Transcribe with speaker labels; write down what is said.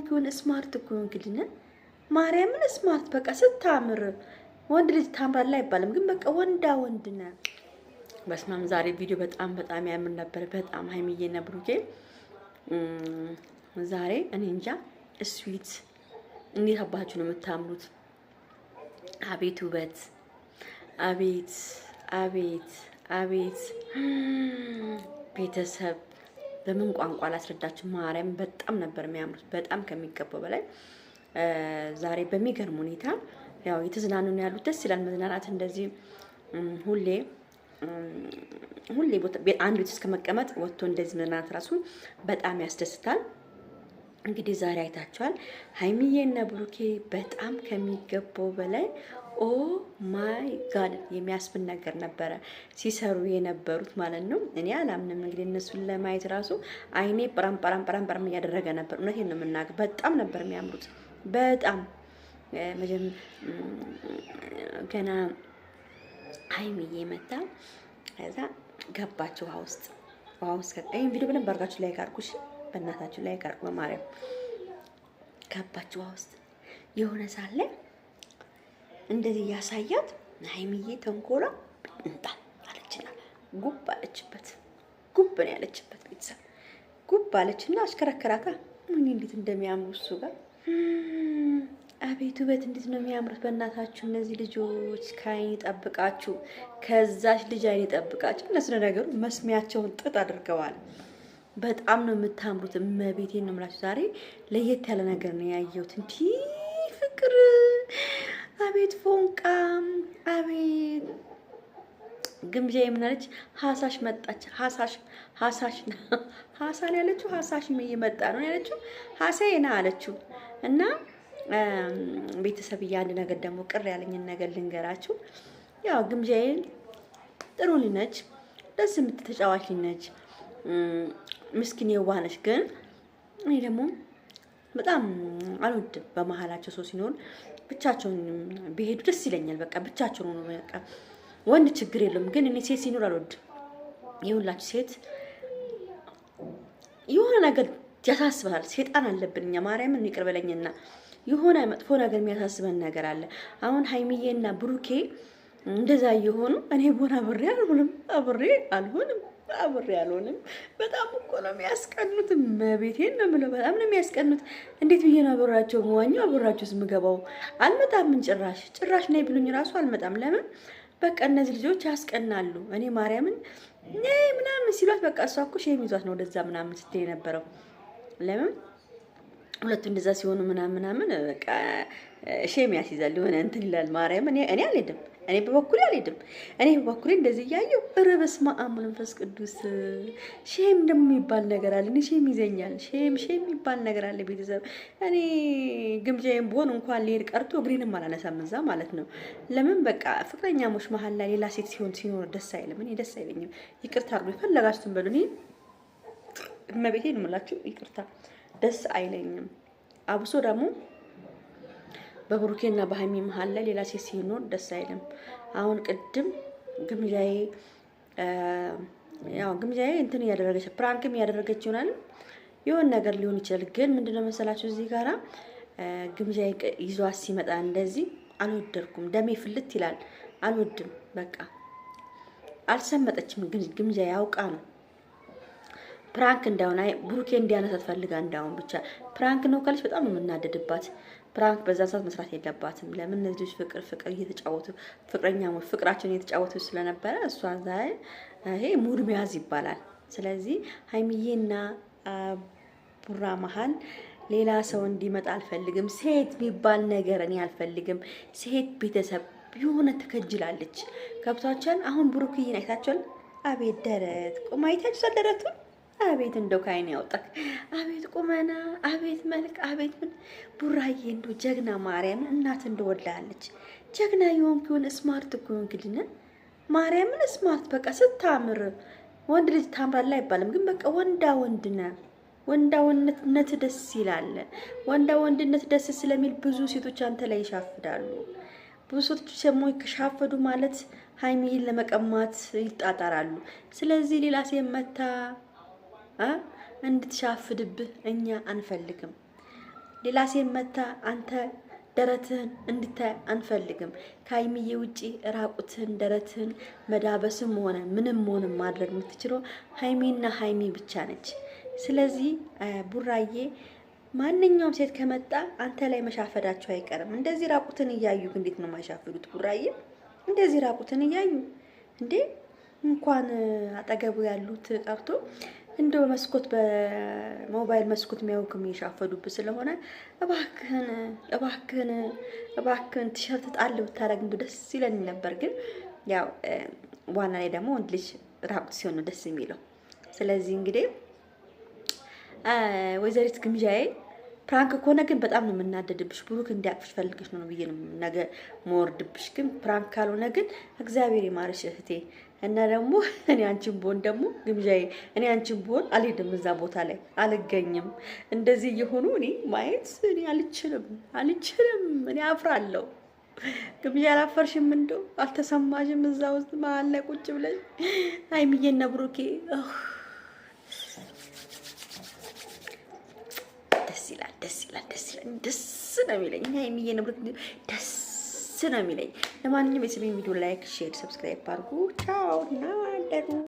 Speaker 1: የሆንኩን ስማርት እኮ እንግዲህ ማርያምን ስማርት በቃ ስታምር ወንድ ልጅ ታምራለህ አይባልም፣ ግን በቃ ወንዳ ወንድ ነህ። በስማም ዛሬ ቪዲዮ በጣም ያምር ነበር። በጣም ሀይሚዬና ብሩኬ ዛሬ እኔ እንጃ ስዊት እንዴት አባችሁ ነው የምታምሩት! አቤት ውበት! አቤት አቤት አቤት! ቤተሰብ በምን ቋንቋ ላስረዳችሁ? ማርያም በጣም ነበር የሚያምሩት፣ በጣም ከሚገባው በላይ። ዛሬ በሚገርም ሁኔታ ያው የተዝናኑ ነው ያሉት። ደስ ይላል መዝናናት እንደዚህ ሁሌ አንድ ቤት እስከ መቀመጥ ወጥቶ እንደዚህ መዝናናት ራሱ በጣም ያስደስታል። እንግዲህ ዛሬ አይታችኋል ሀይሚዬና ብሩኬ በጣም ከሚገባው በላይ ኦ ማይ ጋድ የሚያስብል ነገር ነበረ ሲሰሩ የነበሩት ማለት ነው። እኔ አላምንም እንግዲህ እነሱን ለማየት ራሱ አይኔ ปራም እያደረገ ነበር። እውነቴን ነው የምናገር። በጣም ነበር የሚያምሩት። በጣም ገና ሀይሚዬ መታ ከዛ ገባች ውሃ ውስጥ ይሄን ቪዲዮ በደንብ አድርጋችሁ ላይ ካርኩሽ፣ በእናታችሁ ላይ ካርኩ፣ በማርያም ገባች ውሃ ውስጥ የሆነ ሳለ እንደዚህ ያሳያት ሀይሚዬ ተንኮላ እንጣል አለችና ጉብ አለችበት። ጉብ ነው ያለችበት። ቤተሰብ ጉብ አለችና አሽከረከራታ። ምን እንዴት እንደሚያምሩ እሱ ጋር አቤት ውበት! እንዴት ነው የሚያምሩት! በእናታችሁ እነዚህ ልጆች ከአይን ይጠብቃችሁ፣ ከዛች ልጅ አይን ይጠብቃችሁ። እነሱ ነገሩ መስሚያቸውን ጥጥ አድርገዋል። በጣም ነው የምታምሩት። እመቤቴን ነው የምላችሁ። ዛሬ ለየት ያለ ነገር ነው ያየሁት። እንዲህ ፍቅር! አቤት ፎንቃ! አቤት ግምጃ! የምናለች ሀሳሽ መጣች። ሀሳን ያለችው ሀሳሽ እየመጣ ነው ያለችው። ሀሳዬና አለችው እና ቤተሰብ አንድ ነገር ደግሞ ቅር ያለኝን ነገር ልንገራችሁ። ያው ግምጃዬን ጥሩ ነች፣ ደስ የምትተጫዋች ነች፣ ምስኪን የዋህ ነች። ግን እኔ ደግሞ በጣም አልወድም በመሀላቸው ሰው ሲኖር። ብቻቸውን ቢሄዱ ደስ ይለኛል። በቃ ብቻቸውን ነው በቃ ወንድ ችግር የለውም። ግን እኔ ሴት ሲኖር አልወድም። የሁላችሁ ሴት የሆነ ነገር ያሳስባል። ሴጣን አለብን እኛ። ማርያምን ይቅር በለኝና የሆነ መጥፎ ነገር የሚያሳስበን ነገር አለ። አሁን ሀይሚዬና ብሩኬ እንደዛ እየሆኑ እኔ ቦና አብሬ አልሆንም። በጣም እኮ ነው የሚያስቀኑት። መቤቴን ነው የምለው። በጣም ነው የሚያስቀኑት። እንዴት ብዬ ነው አብራቸው መዋኛው? አብራቸው ስምገባው አልመጣም። ምን ጭራሽ ነይ ብሉኝ ራሱ አልመጣም። ለምን? በቃ እነዚህ ልጆች ያስቀናሉ። እኔ ማርያምን ነይ ምናምን ሲሏት በቃ እሷ እኮ ሼም ይዟት ነው ወደዛ ምናምን ስትይ ነበረው። ለምን ሁለቱ እንደዛ ሲሆኑ ምናምን በቃ ሼም ያስይዛል። የሆነ እንትን ይላል። ማርያም እኔ አልሄድም። እኔ በበኩሌ እንደዚህ እያየሁ በስመ አብ መንፈስ ቅዱስ ሼም ደግሞ የሚባል ነገር አለ። እኔ ሼም ይዘኛል። ሼም የሚባል ነገር አለ። ቤተሰብ እኔ ግምጃዬን ብሆን እንኳን ልሄድ ቀርቶ እግሬንም አላነሳም እዛ ማለት ነው። ለምን በቃ ፍቅረኛሞች መሀል ላይ ሌላ ሴት ሲኖር ደስ አይልም። እኔ ደስ አይለኝም። ይቅርታ አድርጉ፣ የፈለጋችሁትን በሉ። እኔ እመቤቴን ነው የምላችሁ። ይቅርታ ደስ አይለኝም። አብሶ ደግሞ በብሩኬና በሀይሚ መሀል ላይ ሌላ ሴት ሲኖር ደስ አይልም። አሁን ቅድም ግምጃዬ እንትን እያደረገች ፕራንክም እያደረገች ይሆናል። የሆነ ነገር ሊሆን ይችላል። ግን ምንድነው መሰላችሁ እዚህ ጋራ ግምጃዬ ይዟት ሲመጣ እንደዚህ አልወደድኩም። ደሜ ፍልት ይላል። አልወድም። በቃ አልሰመጠችም። ግን ግምጃዬ ያውቃ ነው ፕራንክ እንዳሆነ ብሩኬ እንዲያነሳት ፈልጋ እንዳሆን ብቻ ፕራንክ ነው ካለች በጣም ነው የምናደድባት። ፕራንክ በዛ ሰዓት መስራት የለባትም። ለምን እነዚህ ልጆች ፍቅር እየተጫወቱ ፍቅረኛሞች ፍቅራቸውን እየተጫወቱ ስለነበረ እሷ ዛሬ ይሄ ሙድ መያዝ ይባላል። ስለዚህ ሀይሚዬና ቡራ መሀል ሌላ ሰው እንዲመጣ አልፈልግም። ሴት የሚባል ነገር እኔ አልፈልግም። ሴት ቤተሰብ የሆነ ትከጅላለች። ከብቷቸውን አሁን ብሩክዬን አይታቸዋል። አቤት ደረት ቁማይታችሁ ደረቱን አቤት እንደው ካይን ያውጣክ። አቤት ቁመና፣ አቤት መልክ፣ አቤት ምን ቡራዬ እንደው ጀግና ማርያም እናት እንደወላለች ጀግና የሆንኩን ስማርት እኮ እንግዲህ ማርያምን ስማርት በቃ ስታምር ወንድ ልጅ ታምራለህ አይባልም፣ ግን በቃ ወንዳ ወንድ ነህ። ወንዳ ወንድነት ደስ ይላል። ወንዳ ወንድነት ደስ ስለሚል ብዙ ሴቶች አንተ ላይ ይሻፍዳሉ። ብዙ ሴቶች ደግሞ ከሻፈዱ ማለት ሀይሚን ለመቀማት ይጣጣራሉ። ስለዚህ ሌላ ሴት መታ እንድትሻፍድብህ እኛ አንፈልግም። ሌላ ሴት መታ አንተ ደረትህን እንድታይ አንፈልግም። ከሀይሚዬ ውጪ ራቁትህን ደረትህን መዳበስም ሆነ ምንም ሆነ ማድረግ የምትችለው ሀይሚና ሀይሚ ብቻ ነች። ስለዚህ ቡራዬ ማንኛውም ሴት ከመጣ አንተ ላይ መሻፈዳቸው አይቀርም። እንደዚህ ራቁትን እያዩ እንዴት ነው የማይሻፍዱት? ቡራዬ እንደዚህ ራቁትን እያዩ እንዴ እንኳን አጠገቡ ያሉት ቀርቶ እንደው መስኮት በሞባይል መስኮት የሚያውቁም እየሻፈዱብህ ስለሆነ እባክህን እባክህን እባክህን ቲሸርት ጣል ብታረግ እንደው ደስ ይለን ነበር። ግን ያው ዋና ላይ ደግሞ ወንድ ልጅ ራቁት ሲሆን ነው ደስ የሚለው። ስለዚህ እንግዲህ ወይዘሪት ግምጃዬ ፕራንክ ከሆነ ግን በጣም ነው የምናደድብሽ። ብሩክ እንዲያቅፍሽ ፈልገሽ ነው ብዬ ነው ነገ መወርድብሽ። ግን ፕራንክ ካልሆነ ግን እግዚአብሔር ይማርሽ እህቴ። እና ደግሞ እኔ አንቺን ብሆን ደግሞ ግምጃዬ እኔ አንቺን ብሆን አልሄድም፣ እዛ ቦታ ላይ አልገኝም። እንደዚህ እየሆኑ እኔ ማየት እኔ አልችልም። እኔ አፍራለሁ። ግምጃ አላፈርሽም? እንደው አልተሰማሽም? እዛ ውስጥ መሀል ላይ ቁጭ ብለሽ ሀይሚዬና ብሩኬ ደስ ነው የሚለኝ። ሀይሚዬ ንብረት ደስ ነው የሚለኝ። ለማንኛውም የስሜን ቪዲዮ ላይክ፣ ሼር፣ ሰብስክራይብ አድርጉ። ቻው እና ደሩ